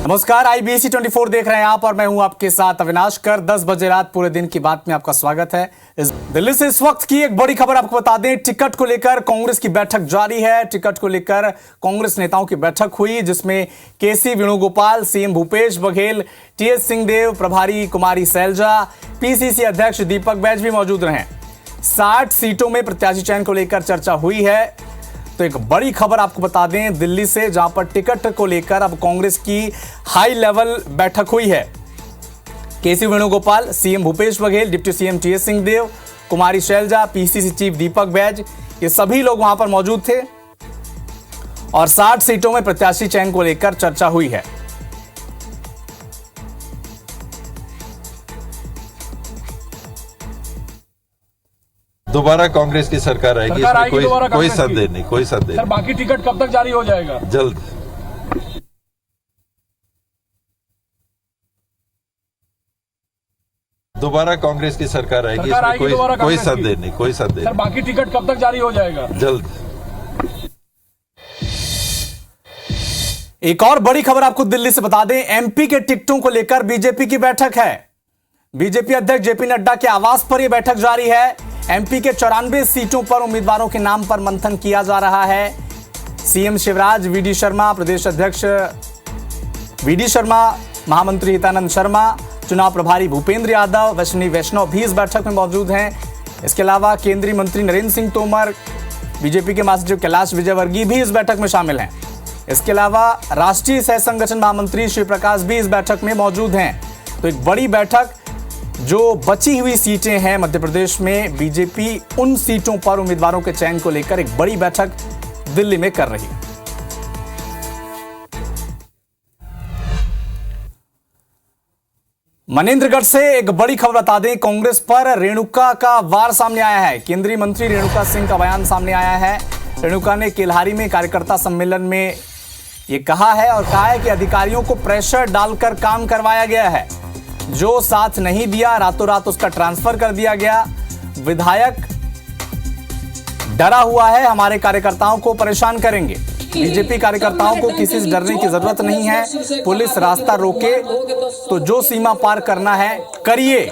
नमस्कार, IBC 24 देख रहे हैं आप और मैं हूं आपके साथ अविनाश कर। 10 बजे रात पूरे दिन की बात में आपका स्वागत है। दिल्ली से इस वक्त की एक बड़ी खबर आपको बता दें। टिकट को लेकर कांग्रेस की बैठक जारी है। टिकट को लेकर कांग्रेस नेताओं की बैठक हुई, जिसमें केसी वेणुगोपाल, सीएम भूपेश बघेल, TS सिंहदेव, प्रभारी कुमारी सैलजा, PCC अध्यक्ष दीपक बैज भी मौजूद रहे। 60 सीटों में प्रत्याशी चयन को लेकर चर्चा हुई है। तो एक बड़ी खबर आपको बता दें दिल्ली से, जहां पर टिकट को लेकर अब कांग्रेस की हाई लेवल बैठक हुई है। KC Venugopal, CM Bhupesh Baghel, deputy CM TS Singhdeo, Kumari Selja, PCC chief Deepak Baij, ये सभी लोग वहां पर मौजूद थे और 60 सीटों में प्रत्याशी चयन को लेकर चर्चा हुई है। दोबारा कांग्रेस की सरकार आएगी, इसमें कोई संदेह नहीं, कोई संदेह। सर, बाकी टिकट कब तक जारी हो जाएगा? जल्द। दोबारा कांग्रेस की सरकार आएगी, इसमें कोई संदेह नहीं, कोई संदेह। सर, बाकी टिकट कब तक जारी हो जाएगा? जल्द। एक और बड़ी खबर आपको दिल्ली से बता दें। MP के टिकटों को लेकर बीजेपी की बैठक है। बीजेपी अध्यक्ष JP नड्डा के आवास पर यह बैठक जारी है। MP के 94 सीटों पर उम्मीदवारों के नाम पर मंथन किया जा रहा है। CM शिवराज, VD शर्मा, प्रदेश अध्यक्ष VD शर्मा, महामंत्री हितानंद शर्मा, चुनाव प्रभारी भूपेंद्र यादव, वैष्णवी वैष्णव भी इस बैठक में मौजूद हैं। इसके अलावा केंद्रीय मंत्री नरेंद्र सिंह तोमर, बीजेपी के महासचिव कैलाश विजयवर्गीय भी इस बैठक में शामिल हैं। इसके अलावा राष्ट्रीय सह संगठन महामंत्री शिव प्रकाश भी इस बैठक में मौजूद हैं। तो एक बड़ी बैठक, जो बची हुई सीटें हैं मध्य प्रदेश में, बीजेपी उन सीटों पर उम्मीदवारों के चयन को लेकर एक बड़ी बैठक दिल्ली में कर रही है। मनेंद्रगढ़ से एक बड़ी खबर बता दें। कांग्रेस पर रेणुका का वार सामने आया है। केंद्रीय मंत्री रेणुका सिंह का बयान सामने आया है। रेणुका ने केल्हारी में कार्यकर्ता सम्मेलन में यह कहा है और कहा है कि अधिकारियों को प्रेशर डालकर काम करवाया गया है। जो साथ नहीं दिया, रातों रात उसका ट्रांसफर कर दिया गया। विधायक डरा हुआ है, हमारे कार्यकर्ताओं को परेशान करेंगे। बीजेपी कार्यकर्ताओं को किसी से डरने की जरूरत नहीं है। पुलिस रास्ता रोके तो जो सीमा पार करना है करिए।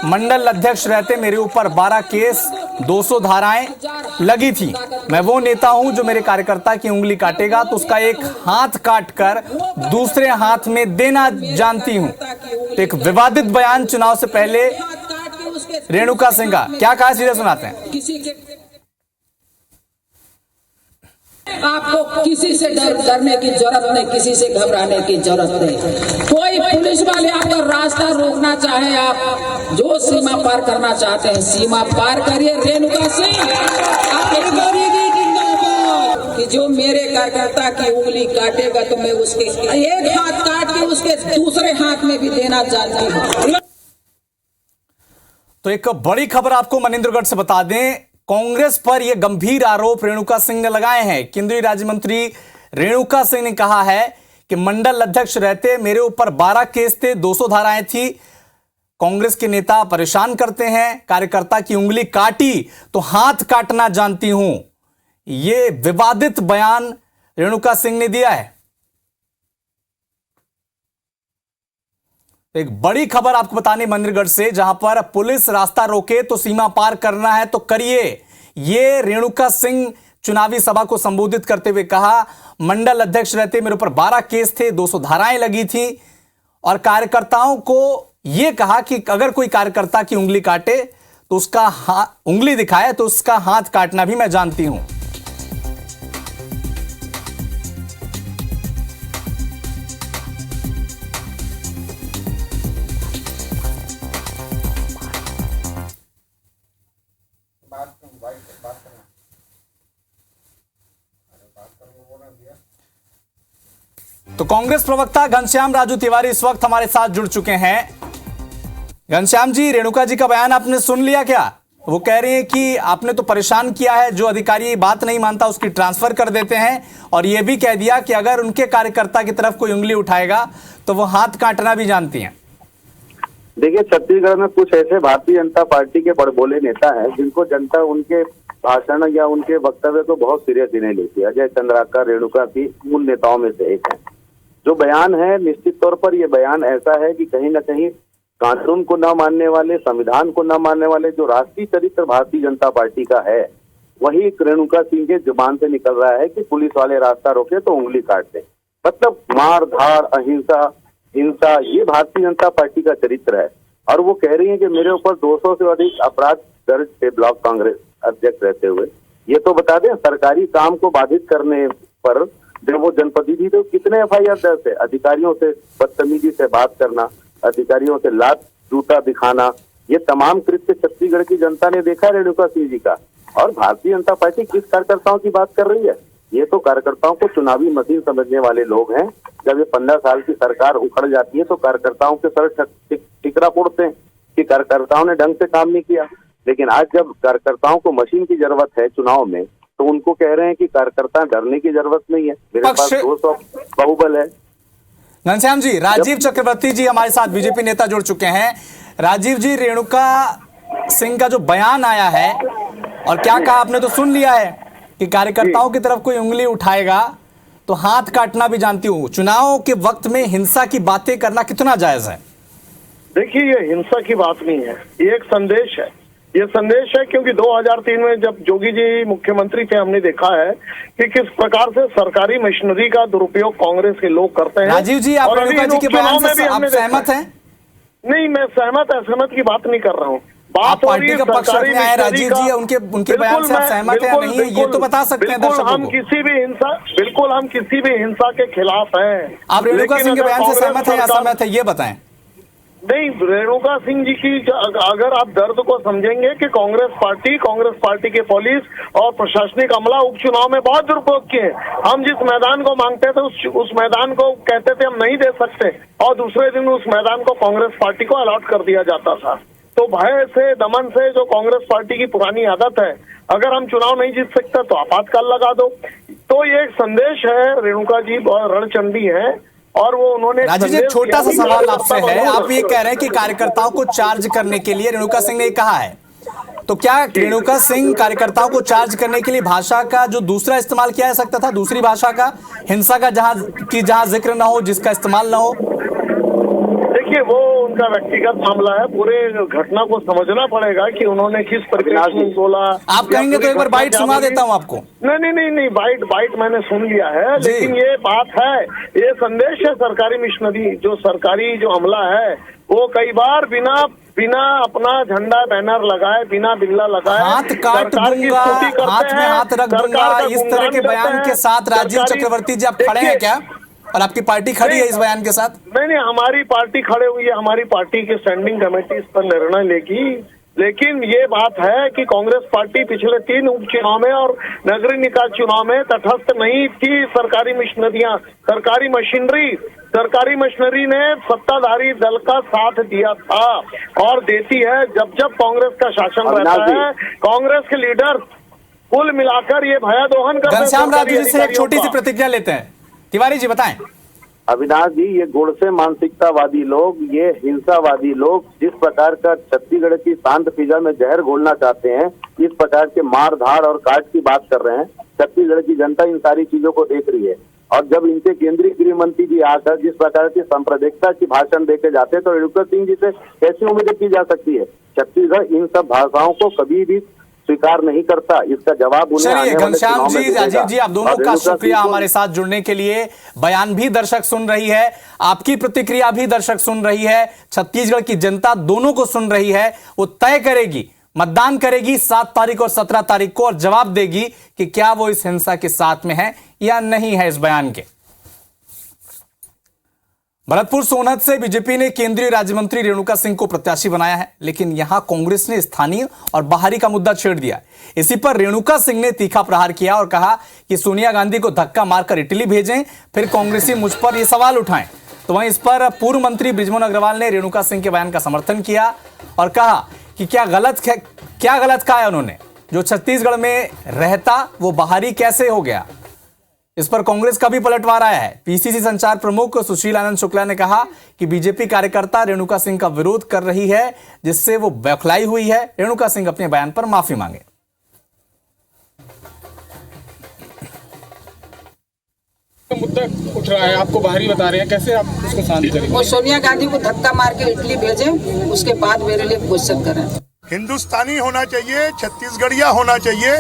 मंडल अध्यक्ष रहते मेरे ऊपर 12 केस, 200 धाराएं लगी थी। मैं वो नेता हूं जो मेरे कार्यकर्ता की उंगली काटेगा तो उसका एक हाथ काट कर दूसरे हाथ में देना जानती हूं। तो एक विवादित बयान चुनाव से पहले रेणुका सिंह का, क्या कहा सीधे सुनाते हैं। आपको किसी से डरने की जरूरत नहीं, किसी से घबराने की जरूरत नहीं। कोई पुलिस वाले आपका रास्ता रोकना चाहे, आप जो सीमा पार करना चाहते हैं सीमा पार करिए। रेणुका सिंह कि जो मेरे कार्यकर्ता की उंगली काटेगा तो मैं उसके एक हाथ काट के उसके दूसरे हाथ में भी देना जानती हूँ। तो एक बड़ी खबर आपको मनेंद्रगढ़ से बता दें। कांग्रेस पर यह गंभीर आरोप रेणुका सिंह ने लगाए हैं। केंद्रीय राज्य मंत्री रेणुका सिंह ने कहा है कि मंडल अध्यक्ष रहते मेरे ऊपर 12 केस थे, 200 धाराएं थी। कांग्रेस के नेता परेशान करते हैं, कार्यकर्ता की उंगली काटी तो हाथ काटना जानती हूं। यह विवादित बयान रेणुका सिंह ने दिया है। एक बड़ी खबर आपको बताने मनेंद्रगढ़ से, जहां पर पुलिस रास्ता रोके तो सीमा पार करना है तो करिए। ये रेणुका सिंह चुनावी सभा को संबोधित करते हुए कहा। मंडल अध्यक्ष रहते मेरे ऊपर 12 केस थे, 200 धाराएं लगी थी और कार्यकर्ताओं को यह कहा कि अगर कोई कार्यकर्ता की उंगली काटे तो उसका उंगली दिखाए तो उसका हाथ काटना भी मैं जानती हूं। तो कांग्रेस प्रवक्ता घनश्याम राजू तिवारी इस वक्त हमारे साथ जुड़ चुके हैं। घनश्याम जी, रेणुका जी का बयान आपने सुन लिया क्या? वो कह रही है कि आपने तो परेशान किया है, जो अधिकारी बात नहीं मानता उसकी ट्रांसफर कर देते हैं, और यह भी कह दिया कि अगर उनके कार्यकर्ता की तरफ कोई उंगली उठाएगा तो वो हाथ काटना भी जानती हैं। देखिए, छत्तीसगढ़ में कुछ ऐसे भारतीय जनता पार्टी के बड़बोले नेता हैं जिनको जनता उनके भाषण या उनके वक्तव्य को बहुत सीरियस ही नहीं लेती। अजय चंद्राकर रेणुका की उन नेताओं में से एक है। जो बयान है निश्चित तौर पर ये बयान ऐसा है कि कहीं ना कहीं कानून को न मानने वाले, संविधान को न मानने वाले, जो राष्ट्रीय चरित्र भारतीय जनता पार्टी का है, वही रेणुका सिंह के जुबान से निकल रहा है कि पुलिस वाले रास्ता रोके तो उंगली काट दे। मतलब मार धाड़, अहिंसा, हिंसा, ये भारतीय जनता पार्टी का चरित्र है। और वो कह रही है कि मेरे ऊपर 200 से अधिक अपराध दर्ज थे ब्लॉक कांग्रेस अध्यक्ष रहते हुए। ये तो बता दें, सरकारी काम को बाधित करने पर जब वो जनप्रतिनिधि थी तो कितने एफआईआर दर्ज थे? अधिकारियों से बदतमीजी से बात करना, अधिकारियों से लात जूता दिखाना, ये तमाम कृत्य छत्तीसगढ़ की जनता ने देखा रेणुका सिंह जी का। और भारतीय जनता पार्टी किस कार्यकर्ताओं की बात कर रही है? ये तो कार्यकर्ताओं को चुनावी मशीन समझने वाले लोग हैं। जब ये 15 साल की सरकार उखड़ जाती है तो कार्यकर्ताओं के सर टिकरा फोड़ते हैं कि कार्यकर्ताओं ने ढंग से काम नहीं किया। लेकिन आज जब कार्यकर्ताओं को मशीन की जरूरत है चुनाव में, तो उनको कह रहे हैं कि कार्यकर्ता डरने की जरूरत नहीं है, मेरे पास 200 बाहुबल है। घनश्याम जी, राजीव चक्रवर्ती जी हमारे साथ बीजेपी नेता जुड़ चुके हैं। राजीव जी, रेणुका सिंह का जो बयान आया है और क्या कहा, आपने तो सुन लिया है कि कार्यकर्ताओं की तरफ कोई उंगली उठाएगा तो हाथ काटना भी जानती हूं। चुनाव के वक्त में हिंसा की बातें करना कितना जायज है? देखिए, ये हिंसा की बात नहीं है, ये एक संदेश है। ये संदेश है क्योंकि 2003 में जब जोगी जी मुख्यमंत्री थे, हमने देखा है कि किस प्रकार से सरकारी मशीनरी का दुरुपयोग कांग्रेस के लोग करते हैं। राजीव जी, आप रेणुका जी के बयान से आप सहमत हैं? नहीं, मैं असहमत की बात नहीं कर रहा हूँ। आप पार्टी का पक्ष रखने आए राजीव जी, उनके बयान से आप सहमत हैं या नहीं, ये तो बता सकते हैं दर्शकों को। हम किसी भी हिंसा के खिलाफ हैं। आप रेणुका सिंह के बयान से सहमत हैं या असहमत है, ये बताएं। नहीं, रेणुका सिंह जी की अगर आप दर्द को समझेंगे कि कांग्रेस पार्टी के पुलिस और प्रशासनिक अमला उपचुनाव में बहुत दुरुपयोग किए। हम जिस मैदान को मांगते थे उस मैदान को कहते थे हम नहीं दे सकते, और दूसरे दिन उस मैदान को कांग्रेस पार्टी को अलॉट कर दिया जाता था। तो भय से, दमन से, जो कांग्रेस पार्टी की पुरानी आदत है, अगर हम चुनाव नहीं जीत सकते तो आपातकाल लगा दो। तो ये एक संदेश है, रेणुका जी बहुत रणचंडी है और वो उन्होंने। राजीव जी, छोटा सा सवाल आपसे है, आप ये कह रहे हैं कि कार्यकर्ताओं को चार्ज करने के लिए रेणुका सिंह ने कहा है, तो क्या रेणुका सिंह कार्यकर्ताओं को चार्ज करने के लिए भाषा का जो दूसरा इस्तेमाल किया जा सकता था, दूसरी भाषा का, हिंसा का जहां जिक्र ना हो, जिसका इस्तेमाल ना हो? देखिए, वो उनका व्यक्तिगत मामला है, पूरे घटना को समझना पड़ेगा कि उन्होंने किस परिप्रेक्ष्य में बोला। आप कहेंगे तो एक बार बाइट सुना देता हूं आपको। नहीं, बाइट मैंने सुन लिया है, लेकिन ये बात है, ये संदेश है सरकारी मिशनरी, जो सरकारी जो अमला है वो कई बार बिना अपना झंडा बैनर लगाए, बिना बिल्ला लगाए हाथ काट दूंगा, हाथ में हाथ रख दूंगा, इस तरह के बयान के साथ राजीव चक्रवर्ती जी आप खड़े हैं क्या? और आपकी पार्टी खड़ी है इस बयान के साथ? नहीं, हमारी पार्टी खड़े हुई है, हमारी पार्टी की स्टैंडिंग कमेटी इस पर निर्णय लेगी। लेकिन ये बात है कि कांग्रेस पार्टी पिछले 3 उपचुनाव में और नगरीय निकाय चुनाव में तटस्थ नहीं थी। सरकारी मशीनरी ने सत्ताधारी दल का साथ दिया था और देती है। जब कांग्रेस का शासन रहता है, कांग्रेस के लीडर कुल मिलाकर ये भयादोहन करते हैं। घनश्याम राजू जी से एक छोटी सी प्रतिक्रिया लेते हैं। तिवारी जी बताएं। अविनाश जी, ये गुणसे मानसिकतावादी लोग, ये हिंसावादी लोग जिस प्रकार का छत्तीसगढ़ की शांत फिजा में जहर घोलना चाहते हैं, इस प्रकार के मार धाड़ और काट की बात कर रहे हैं। छत्तीसगढ़ की जनता इन सारी चीजों को देख रही है। और जब इनके केंद्रीय गृह मंत्री जी आकर जिस प्रकार की सांप्रदायिकता की भाषण देके जाते हैं, तो रेणुका सिंह जी से कैसी उम्मीद की जा सकती है? छत्तीसगढ़ इन सब भाषाओं को कभी भी स्वीकार नहीं करता। इसका जवाब चलिए, घनश्याम जी, राजीव जी, आप दोनों का शुक्रिया हमारे साथ जुड़ने के लिए। बयान भी दर्शक सुन रही है, आपकी प्रतिक्रिया भी दर्शक सुन रही है, छत्तीसगढ़ की जनता दोनों को सुन रही है। वो तय करेगी, मतदान करेगी 7 तारीख और 17 तारीख को, और जवाब देगी कि क्या वो इस हिंसा के साथ में है या नहीं है इस बयान के। भरतपुर सोनहत से बीजेपी ने केंद्रीय राज्य मंत्री रेणुका सिंह को प्रत्याशी बनाया है, लेकिन यहां कांग्रेस ने स्थानीय और बाहरी का मुद्दा छेड़ दिया। इसी पर रेणुका सिंह ने तीखा प्रहार किया और कहा कि सोनिया गांधी को धक्का मारकर इटली भेजें, फिर कांग्रेसी मुझ पर यह सवाल उठाएं। तो वहीं इस पर पूर्व मंत्री बृजमोहन अग्रवाल ने रेणुका सिंह के बयान का समर्थन किया और कहा कि क्या गलत कहा है उन्होंने, जो छत्तीसगढ़ में रहता वो बाहरी कैसे हो गया। इस पर कांग्रेस का भी पलटवार आया है। पीसीसी संचार प्रमुख सुशील आनंद शुक्ला ने कहा कि बीजेपी कार्यकर्ता रेणुका सिंह का विरोध कर रही है, जिससे वो बौखलाई हुई है। रेणुका सिंह अपने बयान पर माफी मांगे। मुद्दा उठ रहा है, आपको बाहरी बता रहे हैं, कैसे आप उसको शांत करेंगे? और सोनिया गांधी को धक्का मार के इटली भेजें, उसके बाद मेरे लिए क्वेश्चन करें। हिंदुस्तानी होना चाहिए, छत्तीसगढ़िया होना चाहिए।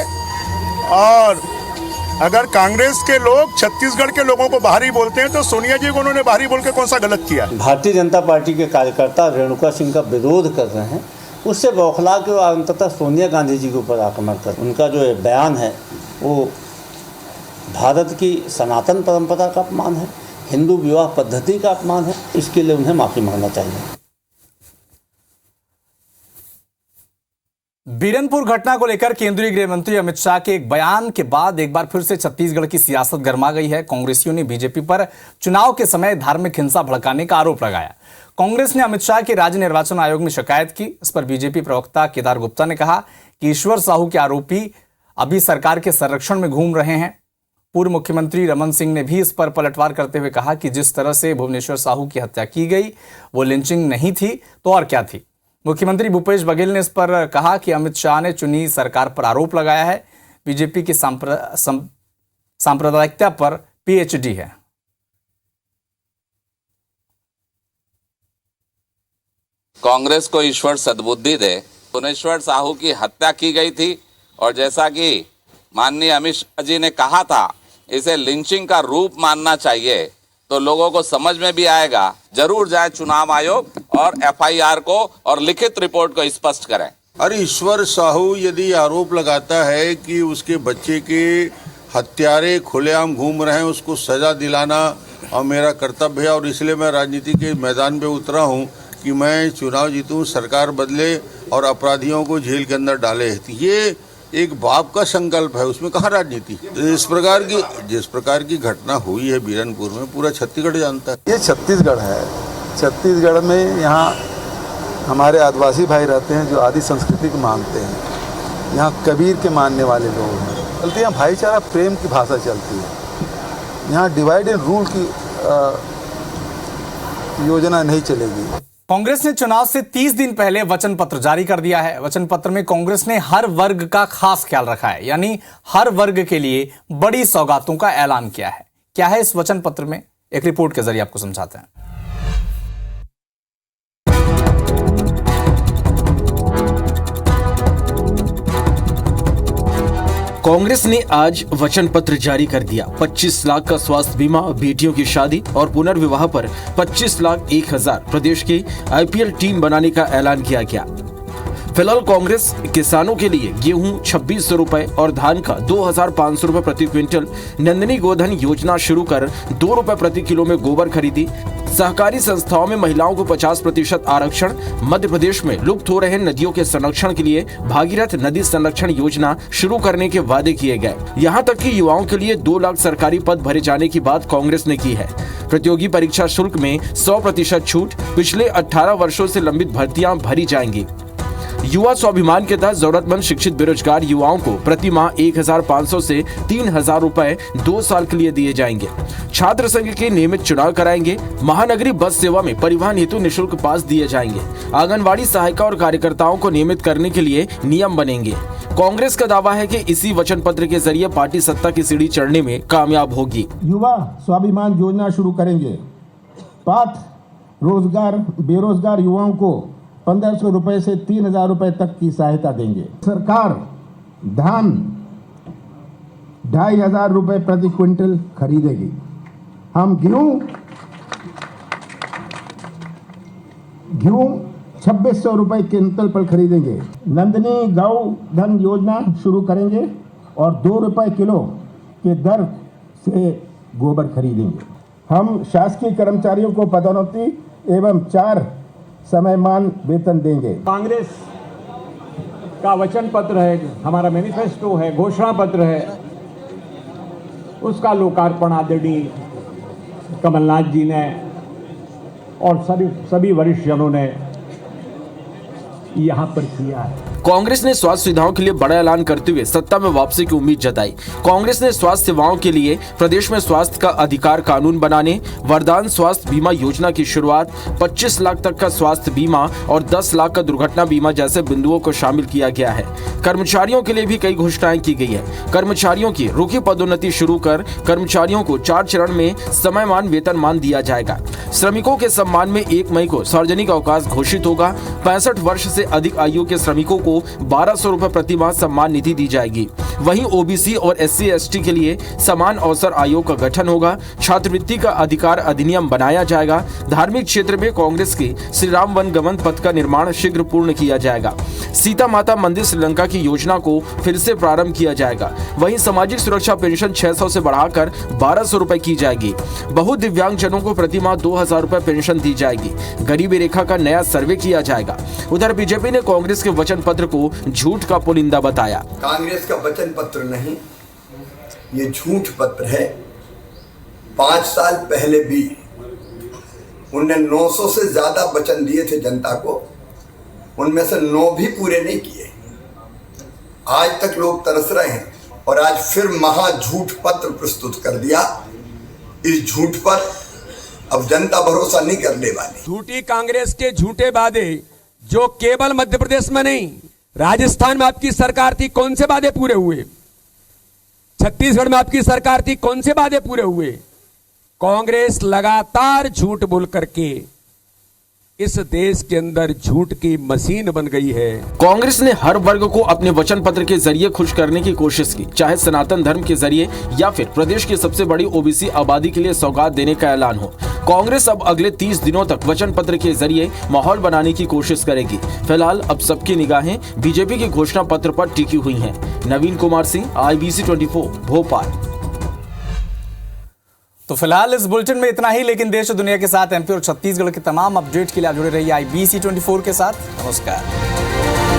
और अगर कांग्रेस के लोग छत्तीसगढ़ के लोगों को बाहरी बोलते हैं तो सोनिया जी को उन्होंने बाहरी बोल के कौन सा गलत किया? भारतीय जनता पार्टी के कार्यकर्ता रेणुका सिंह का विरोध कर रहे हैं, उससे बौखला के अंततः सोनिया गांधी जी के ऊपर आक्रमण कर उनका जो बयान है वो भारत की सनातन परंपरा का अपमान है, हिंदू विवाह पद्धति का अपमान है। इसके लिए उन्हें माफी मांगना चाहिए। बीरनपुर घटना को लेकर केंद्रीय गृह मंत्री अमित शाह के एक बयान के बाद एक बार फिर से छत्तीसगढ़ की सियासत गर्मा गई है। कांग्रेसियों ने बीजेपी पर चुनाव के समय धार्मिक हिंसा भड़काने का आरोप लगाया। कांग्रेस ने अमित शाह के राज्य निर्वाचन आयोग में शिकायत की। इस पर बीजेपी प्रवक्ता केदार गुप्ता ने कहा कि ईश्वर साहू के आरोपी अभी सरकार के संरक्षण में घूम रहे हैं। पूर्व मुख्यमंत्री रमन सिंह ने भी इस पर पलटवार करते हुए कहा कि जिस तरह से भुवनेश्वर साहू की हत्या की गई वो लिंचिंग नहीं थी तो और क्या थी। मुख्यमंत्री भूपेश बघेल ने इस पर कहा कि अमित शाह ने चुनी सरकार पर आरोप लगाया है, बीजेपी की सांप्रदायिकता पर पीएचडी है। कांग्रेस को ईश्वर सद्बुद्धि दे। भुवनेश्वर साहू की हत्या की गई थी और जैसा कि माननीय अमित शाह जी ने कहा था, इसे लिंचिंग का रूप मानना चाहिए तो लोगों को समझ में भी आएगा। जरूर जाए चुनाव आयोग और एफआईआर को और लिखित रिपोर्ट को स्पष्ट करें। अरे ईश्वर साहू यदि आरोप लगाता है कि उसके बच्चे के हत्यारे खुलेआम घूम रहे हैं, उसको सजा दिलाना और मेरा कर्तव्य है और इसलिए मैं राजनीति के मैदान पे उतरा हूं कि मैं चुनाव जीतूं, सरकार बदले और अपराधियों को जेल के अंदर डाले। ये एक बाप का संकल्प है, उसमें कहाँ राजनीति। जिस प्रकार की घटना हुई है बीरनपुर में, पूरा छत्तीसगढ़ जानता है। ये छत्तीसगढ़ है। छत्तीसगढ़ में यहाँ हमारे आदिवासी भाई रहते हैं जो आदि संस्कृति को मानते हैं। यहाँ कबीर के मानने वाले लोग हैं। चलती यहाँ भाईचारा प्रेम की भाषा चलती है। यहाँ डिवाइड एंड रूल की योजना नहीं चलेगी। कांग्रेस ने चुनाव से 30 दिन पहले वचन पत्र जारी कर दिया है। वचन पत्र में कांग्रेस ने हर वर्ग का खास ख्याल रखा है, यानी हर वर्ग के लिए बड़ी सौगातों का ऐलान किया है। क्या है इस वचन पत्र में, एक रिपोर्ट के जरिए आपको समझाते हैं। कांग्रेस ने आज वचन पत्र जारी कर दिया। 25 लाख का स्वास्थ्य बीमा, बेटियों की शादी और पुनर्विवाह पर 25,01,000 प्रदेश की आईपीएल टीम बनाने का ऐलान किया गया। फिलहाल कांग्रेस किसानों के लिए गेहूं 2600 रुपए और धान का 2,500 रुपए प्रति क्विंटल, नंदिनी गोधन योजना शुरू कर 2 रुपए प्रति किलो में गोबर खरीदी, सहकारी संस्थाओं में महिलाओं को 50% आरक्षण, मध्य प्रदेश में लुप्त हो रहे नदियों के संरक्षण के लिए भागीरथ नदी संरक्षण योजना शुरू करने के वादे किए गए। यहाँ तक कि युवाओं के लिए 2 लाख सरकारी पद भरे जाने की बात कांग्रेस ने की है। प्रतियोगी परीक्षा शुल्क में 100% छूट, पिछले 18 वर्षों से लंबित भर्तियां भरी जाएंगी। युवा स्वाभिमान के तहत जरूरतमंद शिक्षित बेरोजगार युवाओं को प्रति माह 1,500 से 3,000 रुपए 2 साल के लिए दिए जाएंगे। छात्र संघ के नियमित चुनाव कराएंगे। महानगरीय बस सेवा में परिवहन हेतु निःशुल्क पास दिए जाएंगे। आंगनवाड़ी सहायिका और कार्यकर्ताओं को नियमित करने के लिए नियम बनेंगे। कांग्रेस का दावा है कि इसी वचन पत्र के जरिए पार्टी सत्ता की सीढ़ी चढ़ने में कामयाब होगी। युवा स्वाभिमान योजना शुरू करेंगे। पात्र रोजगार बेरोजगार युवाओं को 1,500 रुपए से 3,000 रुपए तक की सहायता देंगे। सरकार धान 2,500 रुपए प्रति क्विंटल खरीदेगी। हम गेहूं 2,600 रुपए क्विंटल पर खरीदेंगे। नंदिनी गौ धन योजना शुरू करेंगे और 2 रुपए किलो के दर से गोबर खरीदेंगे। हम शासकीय कर्मचारियों को पदोन्नति एवं 4 समयमान वेतन देंगे। कांग्रेस का वचन पत्र है, हमारा मैनिफेस्टो है, घोषणा पत्र है, उसका लोकार्पण आदरणीय कमलनाथ जी ने और सभी वरिष्ठ जनों ने यहाँ पर किया है। कांग्रेस ने स्वास्थ्य सुविधाओं के लिए बड़ा ऐलान करते हुए सत्ता में वापसी की उम्मीद जताई। कांग्रेस ने स्वास्थ्य सेवाओं के लिए प्रदेश में स्वास्थ्य का अधिकार कानून बनाने, वरदान स्वास्थ्य बीमा योजना की शुरुआत, 25 लाख तक का स्वास्थ्य बीमा और 10 लाख का दुर्घटना बीमा जैसे बिंदुओं को शामिल किया गया है। कर्मचारियों के लिए भी कई घोषणाएं की गई है। कर्मचारियों की रुकी पदोन्नति शुरू कर कर्मचारियों को 4 चरण में समयमान वेतनमान दिया जाएगा। श्रमिकों के सम्मान में 1 मई को सार्वजनिक अवकाश घोषित होगा। 65 वर्ष से अधिक आयु के श्रमिकों को 1200 रुपए प्रति माह सम्मान निधि दी जाएगी। वहीं ओबीसी और SC ST के लिए समान अवसर आयोग का गठन होगा। छात्रवृत्ति का अधिकार अधिनियम बनाया जाएगा। धार्मिक क्षेत्र में कांग्रेस के श्री राम वन गमन पथ का निर्माण शीघ्र पूर्ण किया जाएगा। सीता माता मंदिर श्रीलंका की योजना को फिर से प्रारंभ किया जाएगा। वहीं सामाजिक सुरक्षा पेंशन 600 से बढ़ाकर 1200 रुपए की जाएगी। बहु दिव्यांगजनों को प्रति माह 2000 रुपए पेंशन दी जाएगी। गरीबी रेखा का नया सर्वे किया जाएगा। उधर बीजेपी ने कांग्रेस के वचन पत्र को झूठ का पुलिंदा बताया। कांग्रेस का वचन पत्र नहीं, ये झूठ पत्र है। 5 साल पहले भी उनने 900 से ज्यादा वचन दिए थे जनता को, उनमें से 9 भी पूरे नहीं किए। आज तक लोग तरस रहे हैं और आज फिर महा झूठ पत्र प्रस्तुत कर दिया। इस झूठ पर अब जनता भरोसा नहीं करने वाली। झूठी कांग्रेस के झूठे वादे जो केवल मध्य प्रदेश में नहीं, राजस्थान में आपकी सरकार थी, कौन से वादे पूरे हुए? छत्तीसगढ़ में आपकी सरकार थी, कौन से वादे पूरे हुए? कांग्रेस लगातार झूठ बोल करके इस देश के अंदर झूठ की मशीन बन गई है। कांग्रेस ने हर वर्ग को अपने वचन पत्र के जरिए खुश करने की कोशिश की, चाहे सनातन धर्म के जरिए या फिर प्रदेश की सबसे बड़ी ओबीसी आबादी के लिए सौगात देने का ऐलान हो। कांग्रेस अब अगले 30 दिनों तक वचन पत्र के जरिए माहौल बनाने की कोशिश करेगी। फिलहाल अब सबकी निगाहें बीजेपी के घोषणा पत्र पर टिकी हुई हैं। नवीन कुमार सिंह, IBC 24, भोपाल। तो फिलहाल इस बुलेटिन में इतना ही, लेकिन देश और दुनिया के साथ MP और छत्तीसगढ़ के तमाम अपडेट के लिए आप जुड़े रहिए IBC 24 के साथ। नमस्कार।